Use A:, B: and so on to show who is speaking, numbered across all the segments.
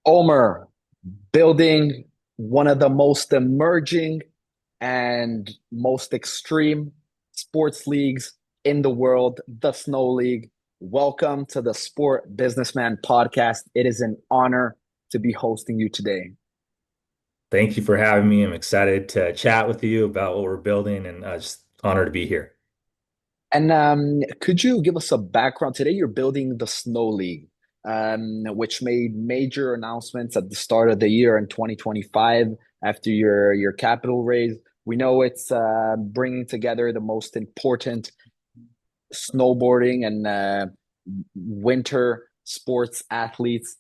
A: Omer, building one of the most emerging and most extreme sports leagues in the world, the Snow League. Welcome to the Sport Businessman podcast. It is an honor to be hosting you today.
B: Thank you for having me. I'm excited to chat with you about what we're building and just honored to be here.
A: And could you give us a background? Today, you're building the Snow League, which made major announcements at the start of the year in 2025 after your capital raise. We know it's bringing together the most important snowboarding and winter sports athletes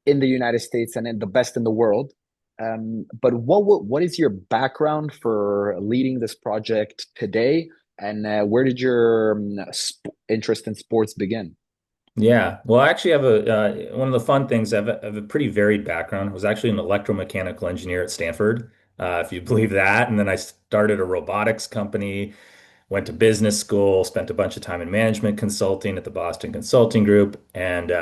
A: in the United States and in the best in the world. But what is your background for leading this project today, and where did your interest in sports begin?
B: Yeah, well, I actually have one of the fun things. I have a pretty varied background. I was actually an electromechanical engineer at Stanford, if you believe that. And then I started a robotics company, went to business school, spent a bunch of time in management consulting at the Boston Consulting Group, and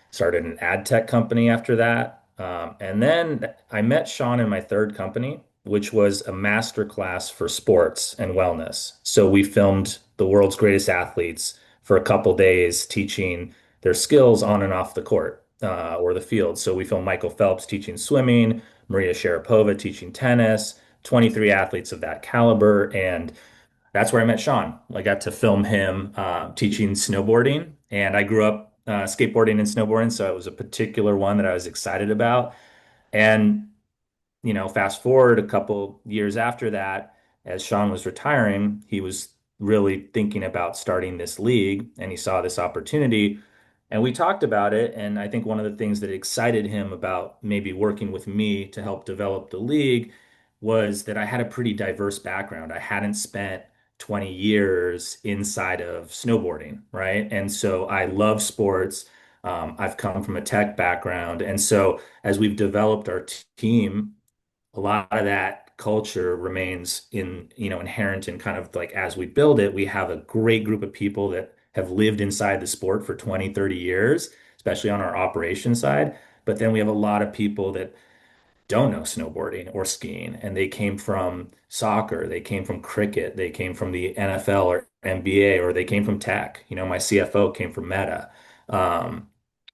B: started an ad tech company after that. And then I met Sean in my third company, which was a master class for sports and wellness. So we filmed the world's greatest athletes for a couple days, teaching their skills on and off the court or the field. So we filmed Michael Phelps teaching swimming, Maria Sharapova teaching tennis, 23 athletes of that caliber. And that's where I met Sean. I got to film him teaching snowboarding, and I grew up skateboarding and snowboarding, so it was a particular one that I was excited about. And fast forward a couple years after that, as Sean was retiring, he was really thinking about starting this league, and he saw this opportunity. And we talked about it, and I think one of the things that excited him about maybe working with me to help develop the league was that I had a pretty diverse background. I hadn't spent 20 years inside of snowboarding, right? And so I love sports. I've come from a tech background. And so as we've developed our team, a lot of that culture remains inherent in kind of like as we build it, we have a great group of people that have lived inside the sport for 20, 30 years, especially on our operations side. But then we have a lot of people that don't know snowboarding or skiing, and they came from soccer, they came from cricket, they came from the NFL or NBA, or they came from tech. My CFO came from Meta.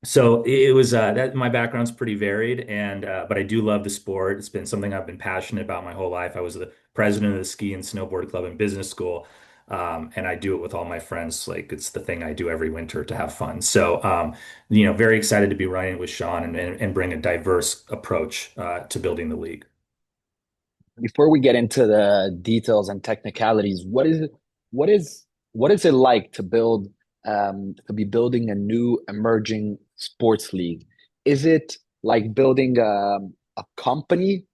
B: So it was that my background's pretty varied, and but I do love the sport. It's been something I've been passionate about my whole life. I was the president of the ski and snowboard club in business school. And I do it with all my friends. Like it's the thing I do every winter to have fun. So, very excited to be running with Sean and bring a diverse approach to building the league.
A: Before we get into the details and technicalities, what is what is it like to build to be building a new emerging sports league? Is it like building a company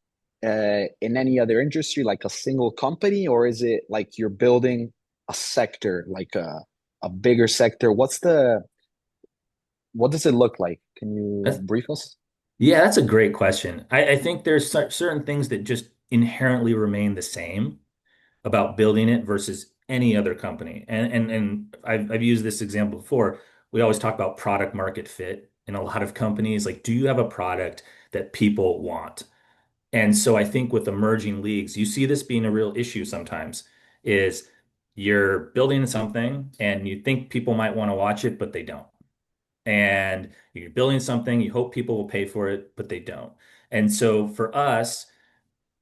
A: in any other industry, like a single company, or is it like you're building a sector, like a bigger sector? What does it look like? Can you
B: That's,
A: brief us?
B: yeah, that's a great question. I think there's certain things that just inherently remain the same about building it versus any other company. And I've used this example before. We always talk about product market fit in a lot of companies. Like, do you have a product that people want? And so I think with emerging leagues, you see this being a real issue sometimes, is you're building something and you think people might want to watch it, but they don't. And you're building something, you hope people will pay for it, but they don't. And so for us,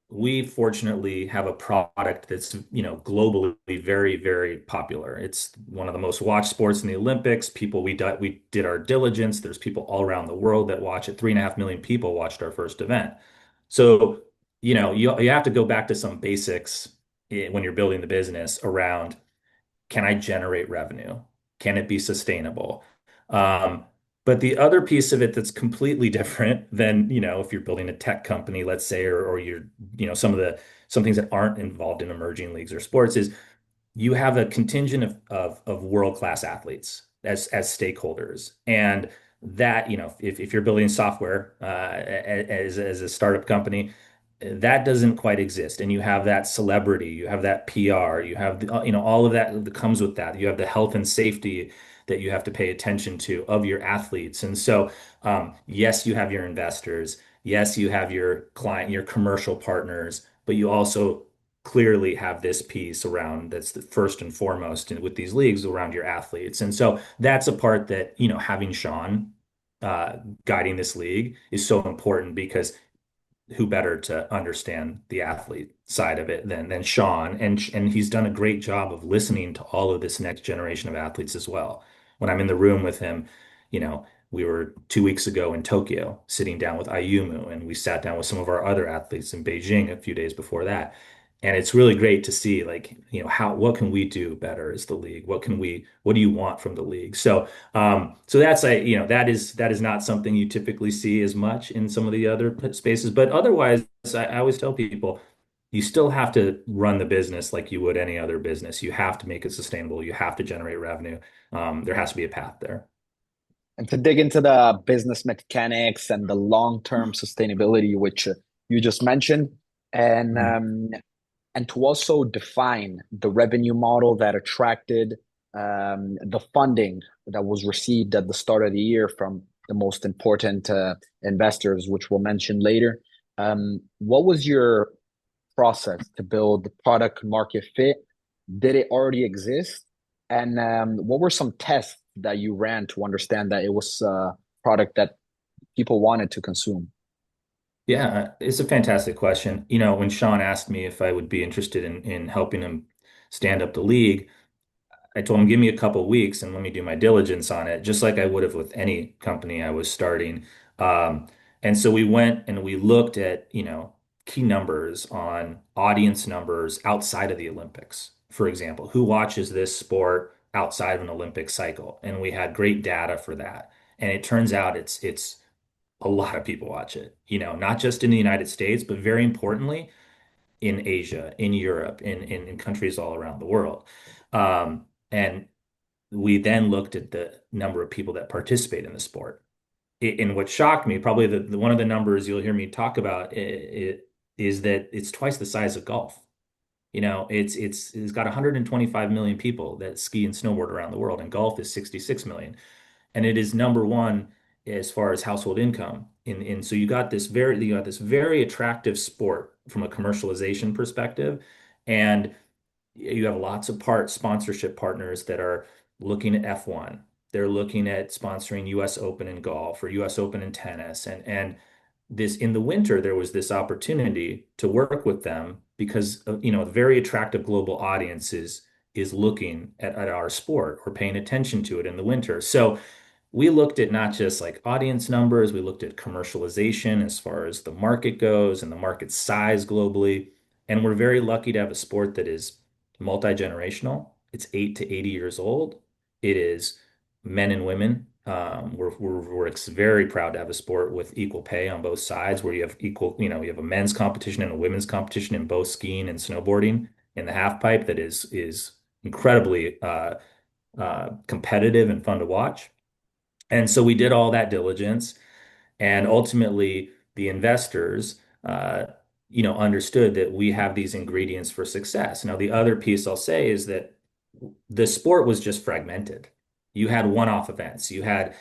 B: we fortunately have a product that's, globally very, very popular. It's one of the most watched sports in the Olympics. We did our diligence. There's people all around the world that watch it. 3.5 million people watched our first event. So, you have to go back to some basics when you're building the business around, can I generate revenue? Can it be sustainable? Um, but the other piece of it that's completely different than, if you're building a tech company, let's say, or you're, some things that aren't involved in emerging leagues or sports is you have a contingent of world-class athletes as stakeholders. And that, if you're building software as a startup company, That doesn't quite exist. And you have that celebrity, you have that PR, you have all of that that comes with that. You have the health and safety that you have to pay attention to of your athletes. And so, yes, you have your investors. Yes, you have your client, your commercial partners, but you also clearly have this piece around that's the first and foremost with these leagues around your athletes. And so that's a part that, having Sean uh, guiding this league is so important because who better to understand the athlete side of it than Sean? And he's done a great job of listening to all of this next generation of athletes as well. When I'm in the room with him, you know, we were 2 weeks ago in Tokyo sitting down with Ayumu, and we sat down with some of our other athletes in Beijing a few days before that. And it's really great to see, like, what can we do better as the league? What do you want from the league? So that's that is not something you typically see as much in some of the other spaces. But otherwise, I always tell people you still have to run the business like you would any other business. You have to make it sustainable. You have to generate revenue. There has to be a path there.
A: And to dig into the business mechanics and the long-term sustainability, which you just mentioned, and
B: Mhm.
A: um, and to also define the revenue model that attracted the funding that was received at the start of the year from the most important investors, which we'll mention later. What was your process to build the product market fit? Did it already exist? And what were some tests that you ran to understand that it was a product that people wanted to consume?
B: Yeah, it's a fantastic question. When Sean asked me if I would be interested in helping him stand up the league, I told him, give me a couple of weeks and let me do my diligence on it, just like I would have with any company I was starting. Um, and so we went and we looked at, key numbers on audience numbers outside of the Olympics. For example, who watches this sport outside of an Olympic cycle? And we had great data for that. And it turns out it's a lot of people watch it, not just in the United States, but very importantly, in Asia, in Europe, in countries all around the world. And we then looked at the number of people that participate in the sport. And what shocked me, probably one of the numbers you'll hear me talk about, is that it's twice the size of golf. It's got 125 million people that ski and snowboard around the world, and golf is 66 million, and it is number one as far as household income. And so you got this very attractive sport from a commercialization perspective, and you have lots of sponsorship partners that are looking at F1. They're looking at sponsoring US Open in golf or US Open in tennis. And this in the winter, there was this opportunity to work with them because a very attractive global audience is looking at our sport or paying attention to it in the winter. So we looked at not just like audience numbers, we looked at commercialization as far as the market goes and the market size globally. And we're very lucky to have a sport that is multi-generational. It's 8 to 80 years old. It is men and women. We're very proud to have a sport with equal pay on both sides, where you have you have a men's competition and a women's competition in both skiing and snowboarding in the half pipe that is incredibly competitive and fun to watch. And so we did all that diligence, and ultimately the investors, understood that we have these ingredients for success. Now, the other piece I'll say is that the sport was just fragmented. You had one-off events. You had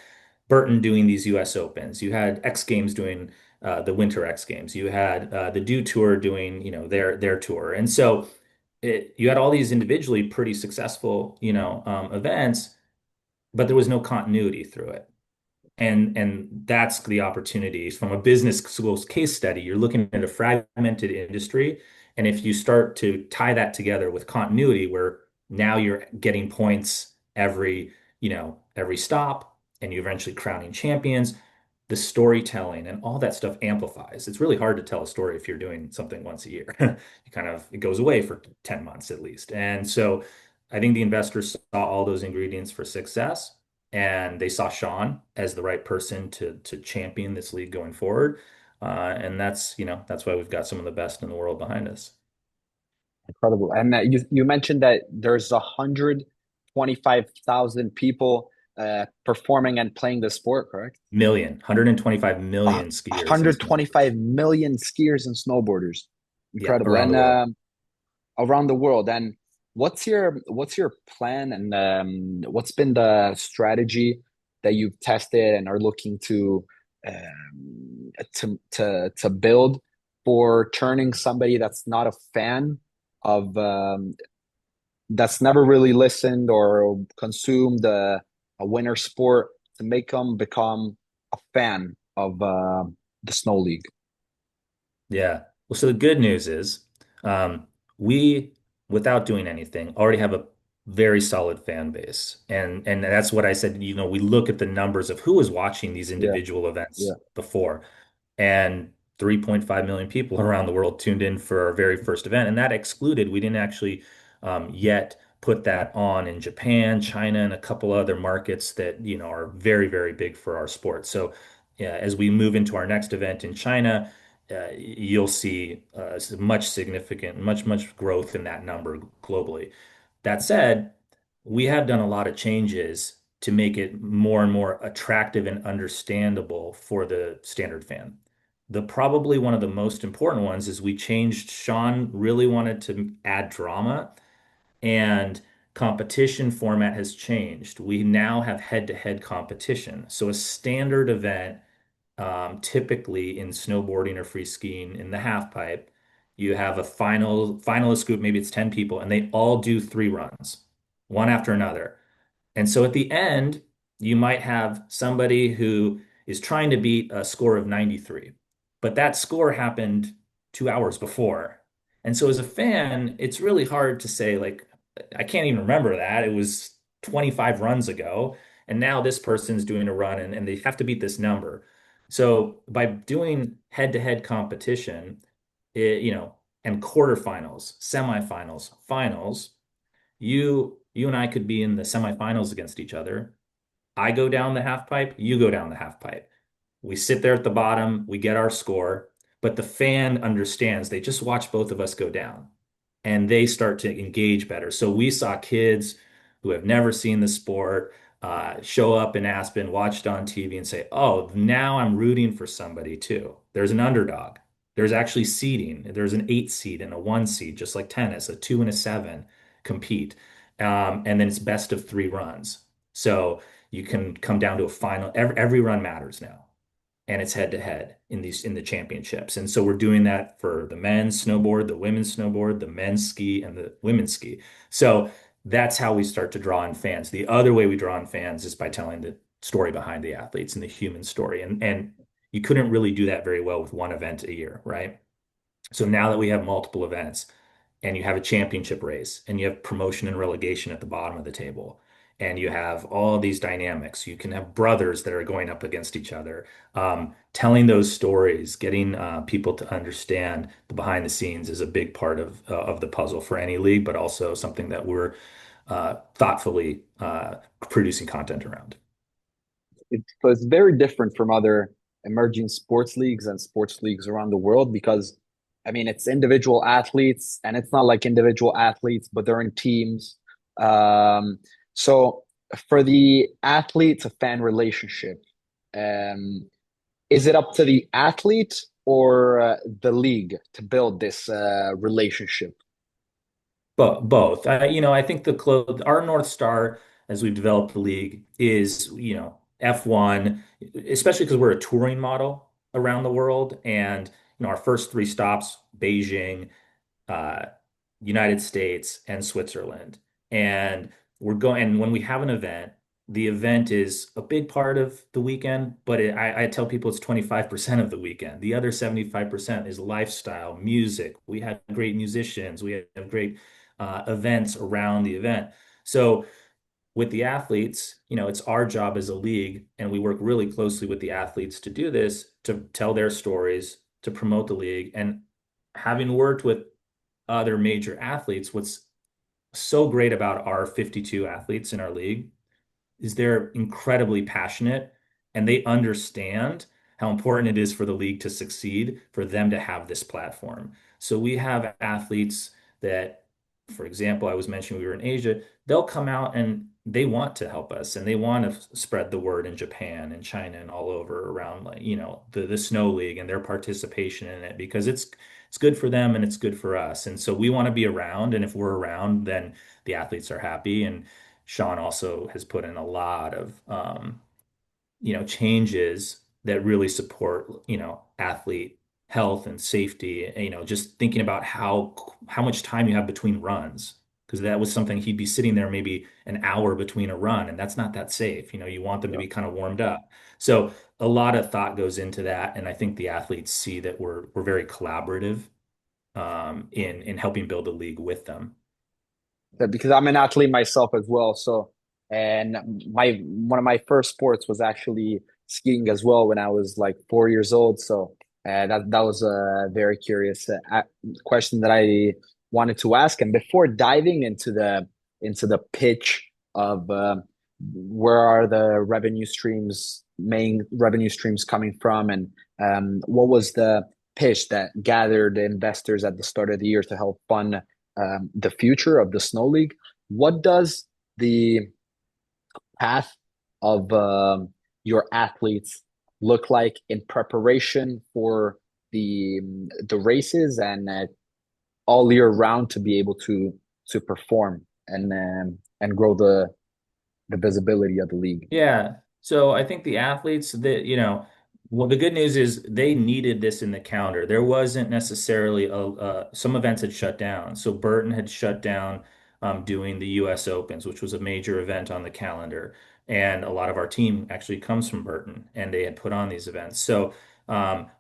B: Burton doing these U.S. Opens. You had X Games doing the Winter X Games. You had the Dew Tour doing, their tour. And so you had all these individually pretty successful, events, but there was no continuity through it. And that's the opportunity from a business school's case study. You're looking at a fragmented industry, and if you start to tie that together with continuity, where now you're getting points every stop, and you're eventually crowning champions, the storytelling and all that stuff amplifies. It's really hard to tell a story if you're doing something once a year. It goes away for 10 months at least. And so I think the investors saw all those ingredients for success, and they saw Sean as the right person to champion this league going forward. And that's why we've got some of the best in the world behind us.
A: Incredible. And you mentioned that there's 125,000 people performing and playing the sport, correct?
B: Million, 125
A: Uh,
B: million skiers and
A: 125
B: snowboarders.
A: million skiers and snowboarders.
B: Yeah,
A: Incredible.
B: around
A: And
B: the world.
A: around the world. And what's your plan and what's been the strategy that you've tested and are looking to build for turning somebody that's not a fan of that's never really listened or consumed a winter sport to make them become a fan of the snow league.
B: Yeah. Well, so the good news is, um, we, without doing anything, already have a very solid fan base. And that's what I said, we look at the numbers of who was watching these
A: Yeah,
B: individual
A: yeah.
B: events before. And 3.5 million people around the world tuned in for our very first event. And that excluded, we didn't actually yet put that on in Japan, China, and a couple other markets that, are very, very big for our sport. So, yeah, as we move into our next event in China, you'll see much significant, much growth in that number globally. That said, we have done a lot of changes to make it more and more attractive and understandable for the standard fan. The probably one of the most important ones is we changed. Sean really wanted to add drama, and competition format has changed. We now have head-to-head competition. So a standard event, typically in snowboarding or free skiing in the half pipe, you have a finalist group, maybe it's 10 people, and they all do 3 runs, one after another. And so at the end, you might have somebody who is trying to beat a score of 93, but that score happened 2 hours before. And so as a fan, it's really hard to say, like, I can't even remember that. It was 25 runs ago. And now this person's doing a run and they have to beat this number. So by doing head-to-head competition, and quarterfinals, semifinals, finals, you and I could be in the semifinals against each other. I go down the half pipe, you go down the half pipe. We sit there at the bottom, we get our score, but the fan understands. They just watch both of us go down and they start to engage better. So we saw kids who have never seen the sport show up in Aspen, watched on TV, and say, "Oh, now I'm rooting for somebody too." There's an underdog. There's actually seeding. There's an 8 seed and a 1 seed, just like tennis, a 2 and a 7 compete. And then it's best of 3 runs. So you can come down to a final. Every run matters now, and it's head to head in the championships. And so we're doing that for the men's snowboard, the women's snowboard, the men's ski, and the women's ski. So that's how we start to draw in fans. The other way we draw in fans is by telling the story behind the athletes and the human story. And you couldn't really do that very well with one event a year, right? So now that we have multiple events and you have a championship race and you have promotion and relegation at the bottom of the table and you have all these dynamics, you can have brothers that are going up against each other. Telling those stories, getting people to understand the behind the scenes is a big part of the puzzle for any league, but also something that we're thoughtfully producing content around.
A: So it's very different from other emerging sports leagues and sports leagues around the world because, I mean, it's individual athletes and it's not like individual athletes, but they're in teams. Um, so for the athlete to fan relationship, um, is it up to the athlete or the league to build this relationship?
B: But both, I think our North Star as we've developed the league is, F1, especially because we're a touring model around the world. And, our first 3 stops, Beijing, uh, United States, and Switzerland. And and when we have an event, the event is a big part of the weekend, but I tell people it's 25% of the weekend. The other 75% is lifestyle, music. We have great musicians. We have great events around the event. So with the athletes, it's our job as a league, and we work really closely with the athletes to do this, to tell their stories, to promote the league. And having worked with other major athletes, what's so great about our 52 athletes in our league is they're incredibly passionate and they understand how important it is for the league to succeed, for them to have this platform. So we have athletes that for example, I was mentioning we were in Asia, they'll come out and they want to help us and they want to spread the word in Japan and China and all over around like, the Snow League and their participation in it because it's good for them and it's good for us. And so we want to be around. And if we're around, then the athletes are happy. And Sean also has put in a lot of changes that really support, athlete health and safety, just thinking about how much time you have between runs. Because that was something he'd be sitting there maybe an hour between a run, and that's not that safe. You want them to
A: Yeah.
B: be kind of warmed up. So a lot of thought goes into that, and I think the athletes see that we're very collaborative in helping build a league with them.
A: Because I'm an athlete myself as well. So, and my one of my first sports was actually skiing as well when I was like 4 years old. So that was a very curious question that I wanted to ask. And before diving into the pitch of where are the main revenue streams coming from, and what was the pitch that gathered investors at the start of the year to help fund the future of the Snow League. What does the path of your athletes look like in preparation for the races and all year round to be able to perform and grow the visibility of the league?
B: Yeah. So I think the athletes that, well, the good news is they needed this in the calendar. There wasn't necessarily some events had shut down. So Burton had shut down doing the US Opens, which was a major event on the calendar. And a lot of our team actually comes from Burton, and they had put on these events. So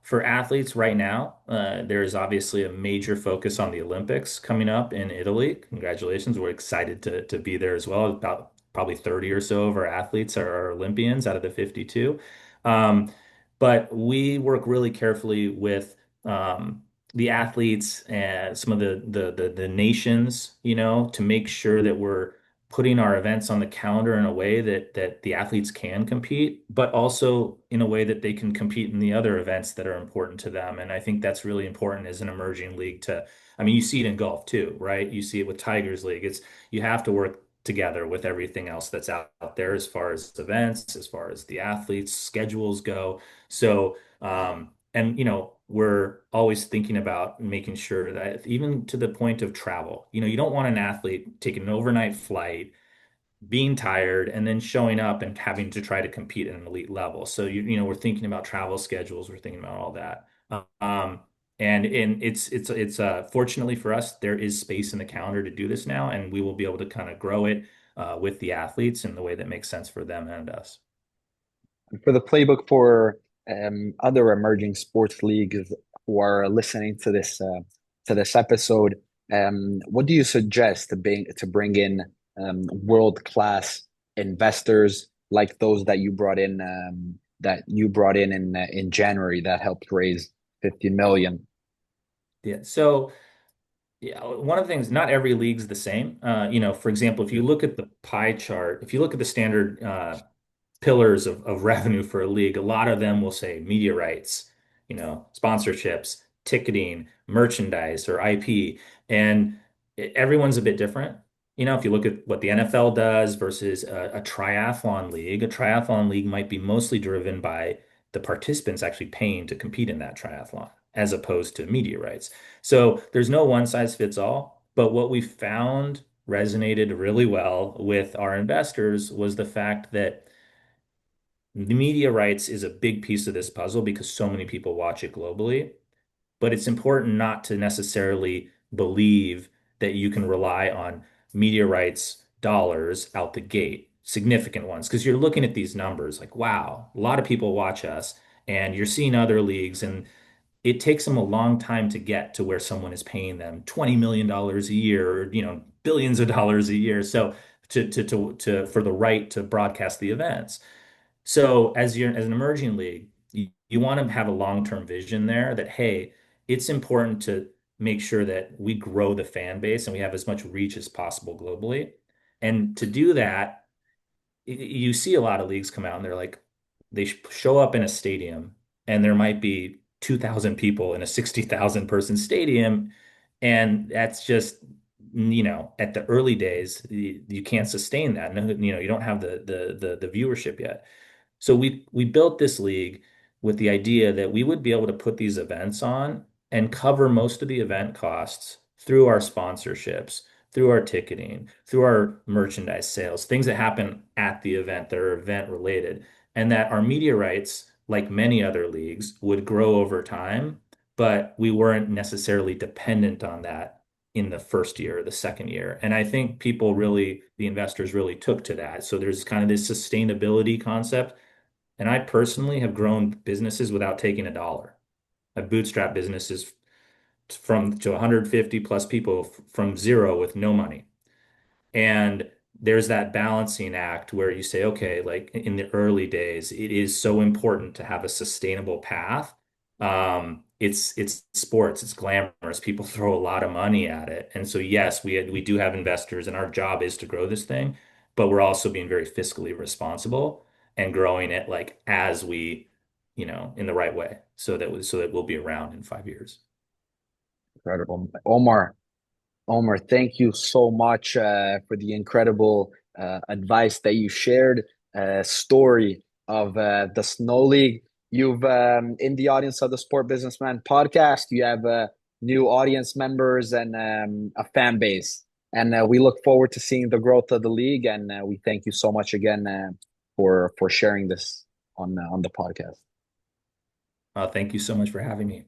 B: for athletes right now, there is obviously a major focus on the Olympics coming up in Italy. Congratulations. We're excited to be there as well. About probably 30 or so of our athletes are Olympians out of the 52. Um, but we work really carefully with the athletes and some of the nations, to make sure that we're putting our events on the calendar in a way that the athletes can compete, but also in a way that they can compete in the other events that are important to them. And I think that's really important as an emerging league I mean, you see it in golf too, right? You see it with Tigers League. You have to work together with everything else that's out there as far as events, as far as the athletes' schedules go. So, and we're always thinking about making sure that even to the point of travel, you don't want an athlete taking an overnight flight, being tired, and then showing up and having to try to compete at an elite level. So we're thinking about travel schedules, we're thinking about all that. And it's fortunately for us, there is space in the calendar to do this now, and we will be able to kind of grow it with the athletes in the way that makes sense for them and us.
A: For the playbook for other emerging sports leagues who are listening to this episode, what do you suggest to bring in world class investors like those that you brought in January that helped raise 50 million?
B: Yeah. So yeah, one of the things, not every league's the same. For example, if you look at the pie chart, if you look at the standard pillars of revenue for a league, a lot of them will say media rights, sponsorships, ticketing, merchandise, or IP. And everyone's a bit different. If you look at what the NFL does versus a triathlon league might be mostly driven by the participants actually paying to compete in that triathlon, as opposed to media rights. So there's no one size fits all. But what we found resonated really well with our investors was the fact that the media rights is a big piece of this puzzle because so many people watch it globally. But it's important not to necessarily believe that you can rely on media rights dollars out the gate, significant ones, because you're looking at these numbers like, wow, a lot of people watch us, and you're seeing other leagues, and it takes them a long time to get to where someone is paying them $20 million a year, or, billions of dollars a year. So for the right to broadcast the events. So as an emerging league, you want to have a long-term vision there that, hey, it's important to make sure that we grow the fan base and we have as much reach as possible globally. And to do that, you see a lot of leagues come out and they're like, they show up in a stadium and there might be 2,000 people in a 60,000 person stadium. And that's just at the early days, you can't sustain that. No, you don't have the viewership yet. So we built this league with the idea that we would be able to put these events on and cover most of the event costs through our sponsorships, through our ticketing, through our merchandise sales, things that happen at the event that are event related, and that our media rights, like many other leagues, would grow over time, but we weren't necessarily dependent on that in the first year or the second year. And I think the investors really took to that. So there's kind of this sustainability concept, and I personally have grown businesses without taking a dollar. I've bootstrapped businesses from to 150 plus people from zero with no money. And there's that balancing act where you say, okay, like in the early days, it is so important to have a sustainable path. It's sports, it's glamorous. People throw a lot of money at it. And so yes, we do have investors and our job is to grow this thing, but we're also being very fiscally responsible and growing it like as we, in the right way so that we'll be around in 5 years.
A: Incredible. Omer, thank you so much for the incredible advice that you shared. Story of the Snow League. You've in the audience of the Sport Businessman podcast, you have new audience members and a fan base, and we look forward to seeing the growth of the league. And we thank you so much again for sharing this on the podcast.
B: Thank you so much for having me.